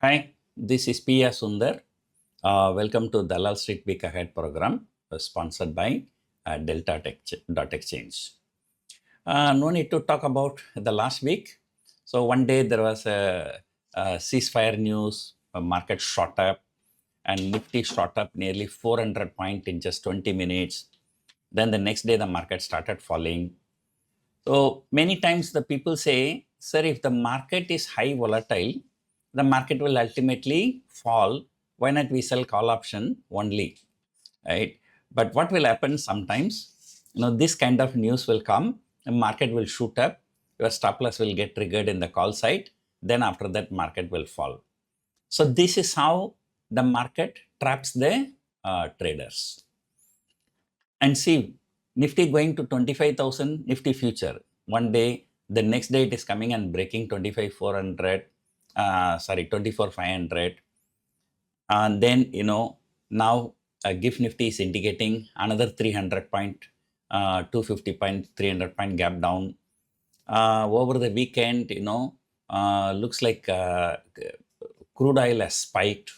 Hi, this is PR Sundar. Welcome to Dalal Street Week Ahead program sponsored by Delta.exchange. No need to talk about the last week. So one day there was a ceasefire news, a market shot up, and Nifty shot up nearly 400 points in just 20 minutes. Then the next day the market started falling. So many times the people say, sir, if the market is high volatile, the market will ultimately fall. Why not we sell call option only, right? But what will happen sometimes, this kind of news will come, the market will shoot up, your stop loss will get triggered in the call side, then after that market will fall. So this is how the market traps the traders. And see, Nifty going to 25,000 Nifty future. One day, the next day it is coming and breaking 24,500. And then, now GIF Nifty is indicating another 300 point, 250 point, 300 point gap down. Over the weekend, looks like crude oil has spiked.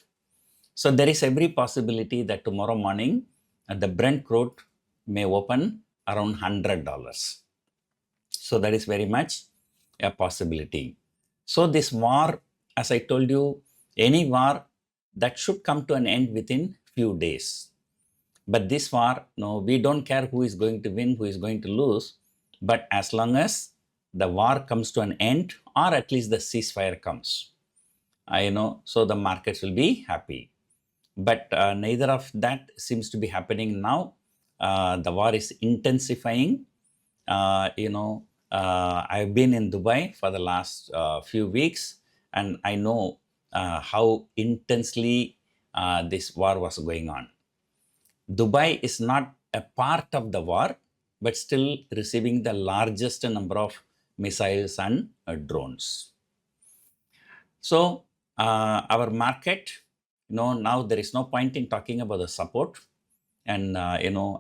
So there is every possibility that tomorrow morning, the Brent crude may open around $100. So that is very much a possibility. So this war, as I told you, any war that should come to an end within few days. But this war, no, we don't care who is going to win, who is going to lose. But as long as the war comes to an end, or at least the ceasefire comes, so the markets will be happy. But neither of that seems to be happening now. The war is intensifying. I've been in Dubai for the last few weeks, and I know how intensely this war was going on. Dubai is not a part of the war, but still receiving the largest number of missiles and drones. So our market, now there is no point in talking about the support. And,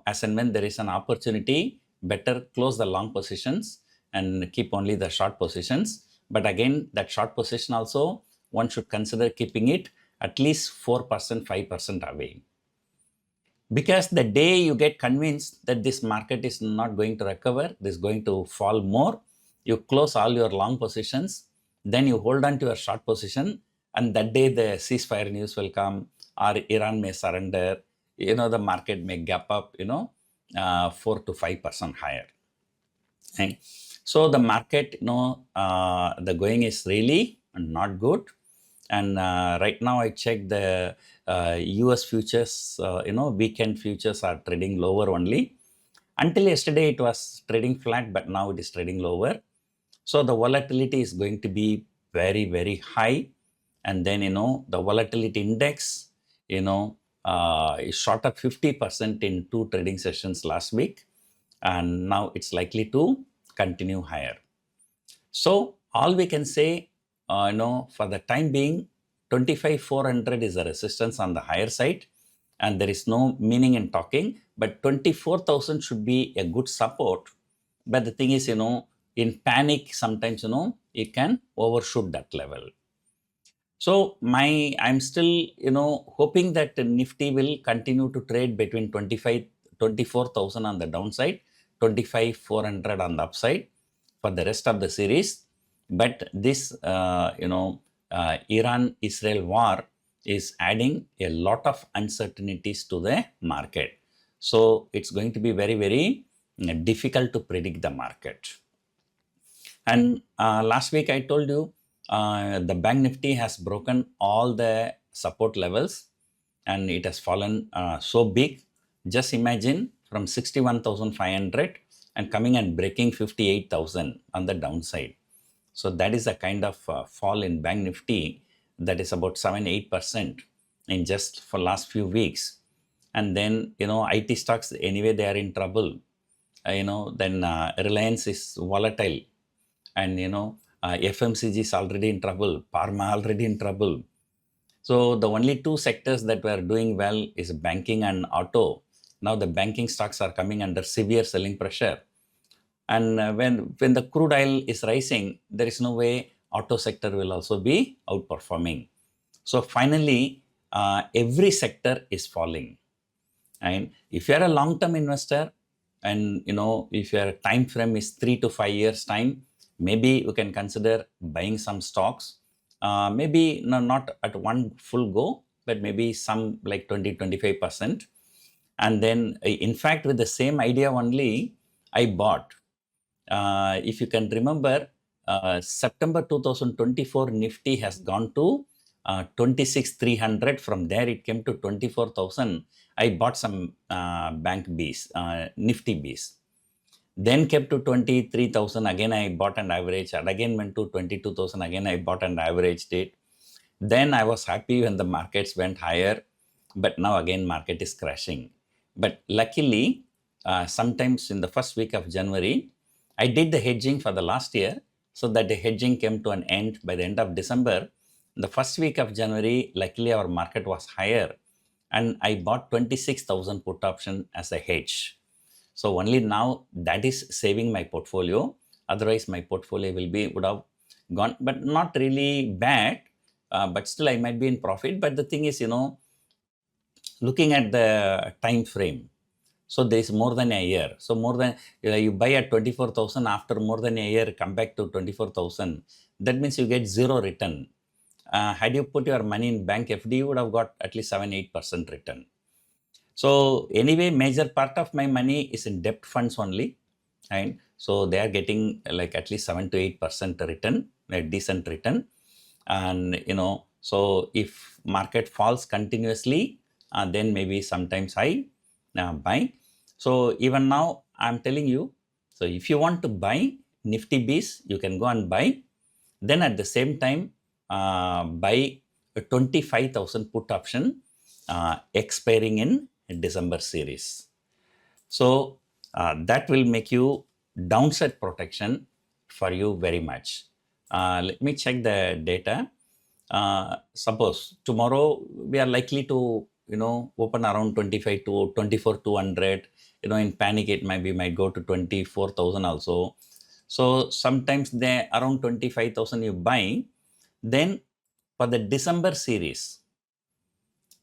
as and when there is an opportunity, better close the long positions and keep only the short positions. But again, that short position also, one should consider keeping it at least 4%, 5% away. Because the day you get convinced that this market is not going to recover, this is going to fall more, you close all your long positions, then you hold on to your short position, and that day the ceasefire news will come, or Iran may surrender, the market may gap up, 4 to 5% higher. Right? So the market, the going is really not good. And right now I checked the US futures, weekend futures are trading lower only. Until yesterday it was trading flat, but now it is trading lower. So the volatility is going to be very, very high. And then, the volatility index, it shot up 50% in 2 trading sessions last week, and now it's likely to continue higher. So all we can say, for the time being, 25,400 is a resistance on the higher side, and there is no meaning in talking, but 24,000 should be a good support. But the thing is, in panic, sometimes, it can overshoot that level. So I'm still, hoping that Nifty will continue to trade between 24,000 on the downside, 25,400 on the upside for the rest of the series. But this, Iran-Israel war is adding a lot of uncertainties to the market. So it's going to be very, very difficult to predict the market. And last week I told you, the Bank Nifty has broken all the support levels and it has fallen so big. Just imagine from 61,500 and coming and breaking 58,000 on the downside. So that is a kind of fall in Bank Nifty that is about 7-8% in just for last few weeks. And then, IT stocks, anyway, they are in trouble. Then Reliance is volatile. And, FMCG is already in trouble, Pharma already in trouble. So the only 2 sectors that were doing well is banking and auto. Now the banking stocks are coming under severe selling pressure. And when the crude oil is rising, there is no way auto sector will also be outperforming. So finally, every sector is falling. And if you are a long-term investor, and if your time frame is 3 to 5 years time, maybe you can consider buying some stocks. Maybe not at one full go, but maybe some like 20-25%. And then, in fact, with the same idea only, I bought. If you can remember, September 2024 Nifty has gone to 26,300. From there, it came to 24,000. I bought some bank Bs, Nifty Bs. Then kept to 23,000. Again, I bought and averaged. And again went to 22,000. Again, I bought and averaged it. Then I was happy when the markets went higher. But now again, market is crashing. But luckily, sometimes in the first week of January, I did the hedging for the last year, so that the hedging came to an end by the end of December. The first week of January, luckily our market was higher, and I bought 26,000 put option as a hedge. So only now that is saving my portfolio. Otherwise, my portfolio would have gone, but not really bad. But still, I might be in profit. But the thing is, looking at the time frame. So there is more than a year. So more than you buy at 24,000, after more than a year, come back to 24,000. That means you get zero return. Had you put your money in bank FD, you would have got at least 7-8% return. So anyway, major part of my money is in debt funds only. And so they are getting like at least 7-8% return, a decent return. And, so if market falls continuously, then maybe sometimes I buy. So even now I'm telling you, so if you want to buy Nifty Bs, you can go and buy. Then at the same time, buy a 25,000 put option expiring in December series. So that will make you downside protection for you very much. Let me check the data. Suppose tomorrow we are likely to open around 25 to 24,200. In panic it might go to 24,000 also. So sometimes they around 25,000 you buy. Then for the December series,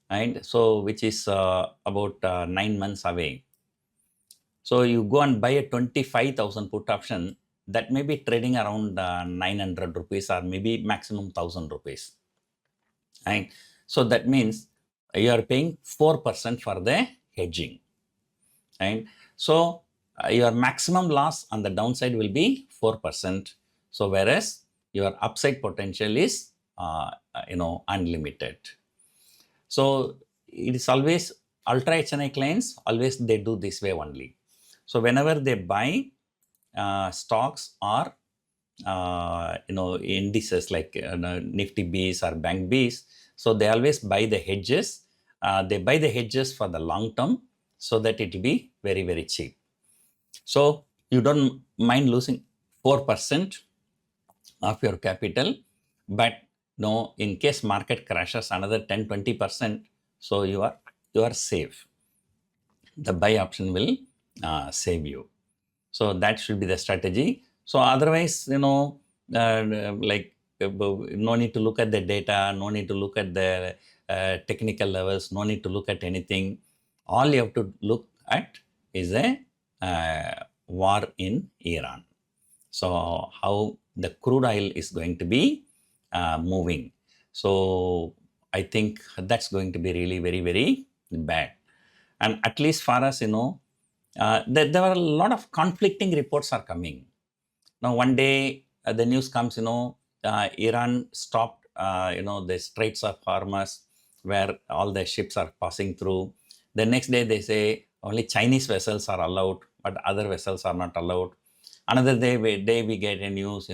and so which is about 9 months away. So you go and buy a 25,000 put option that may be trading around 900 rupees or maybe maximum 1,000 rupees. And so that means you are paying 4% for the hedging. And so your maximum loss on the downside will be 4%. So whereas your upside potential is unlimited. So it is always ultra HNI clients, always they do this way only. So whenever they buy stocks or indices like Nifty Bs or Bank Bs, so they always buy the hedges. They buy the hedges for the long term so that it will be very, very cheap. So you don't mind losing 4% of your capital, but in case market crashes another 10-20%, so you are safe. The buy option will save you. So that should be the strategy. So otherwise, no need to look at the data, no need to look at the technical levels, no need to look at anything. All you have to look at is a war in Iran. So how the crude oil is going to be moving. So I think that's going to be really very, very bad. And at least for us, there are a lot of conflicting reports are coming. Now, one day the news comes, Iran stopped, the Straits of Hormuz where all the ships are passing through. The next day they say only Chinese vessels are allowed, but other vessels are not allowed. Another day we get a news,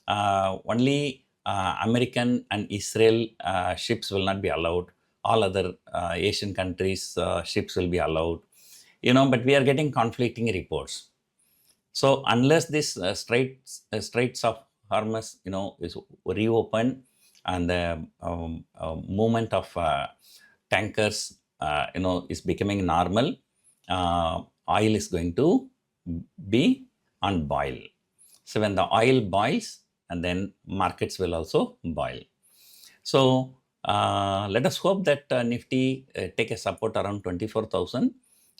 only American and Israel ships will not be allowed. All other Asian countries ships will be allowed. But we are getting conflicting reports. So unless this Straits of Hormuz, is reopened and the movement of tankers, is becoming normal, oil is going to be on boil. So when the oil boils, and then markets will also boil. So Let us hope that Nifty take a support around 24,000,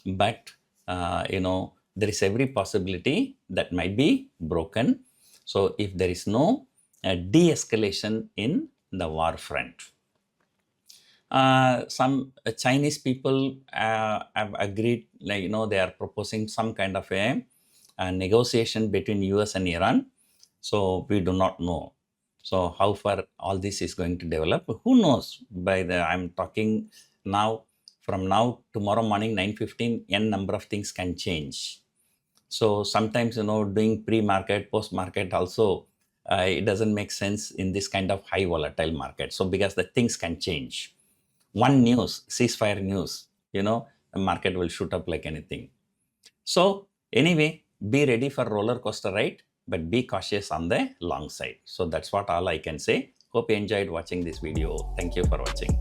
but there is every possibility that might be broken. So if there is no de-escalation in the war front. Some Chinese people have agreed, they are proposing some kind of a negotiation between US and Iran. So we do not know. So how far all this is going to develop, who knows? I'm talking now, from now, tomorrow morning, 9:15, n number of things can change. So sometimes, doing pre-market, post-market also, it doesn't make sense in this kind of high volatile market. So because the things can change. One news, ceasefire news, the market will shoot up like anything. So anyway, be ready for roller coaster ride, but be cautious on the long side. So that's what all I can say. Hope you enjoyed watching this video. Thank you for watching.